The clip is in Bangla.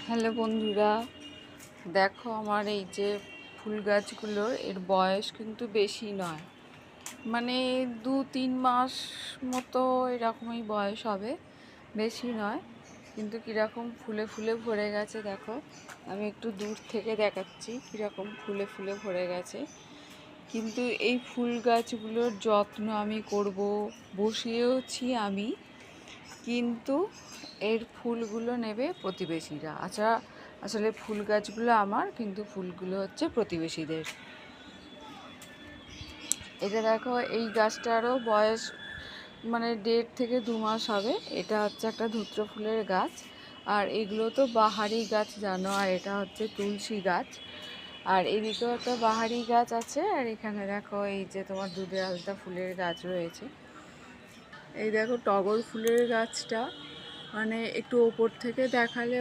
হ্যালো বন্ধুরা, দেখো আমার এই যে ফুল গাছগুলোর বয়স কিন্তু বেশি নয়, মানে 2-3 মাস মতো এরকমই বয়স হবে, বেশি নয়। কিন্তু কীরকম ফুলে ফুলে ভরে গেছে দেখো, আমি একটু দূর থেকে দেখাচ্ছি কীরকম ফুলে ফুলে ভরে গেছে। কিন্তু এই ফুল গাছগুলোর যত্ন আমি করব, বসিয়েওছি আমি, কিন্তু এর ফুলগুলো নেবে প্রতিবেশীরা। আচ্ছা, আসলে ফুল গাছগুলো আমার, কিন্তু ফুলগুলো হচ্ছে প্রতিবেশীদের। এটা দেখো, এই গাছটারও বয়স মানে 1.5 থেকে 2 মাস হবে। এটা হচ্ছে একটা ধূত্র ফুলের গাছ, আর এগুলো তো বাহারি গাছ জানো, আর এটা হচ্ছে তুলসী গাছ। আর এদিকেও একটা বাহারি গাছ আছে, আর এখানে দেখো এই যে তোমার দুধের আলতা ফুলের গাছ রয়েছে। এই দেখো টগর ফুলের গাছটা, মানে একটু ওপর থেকে দেখালে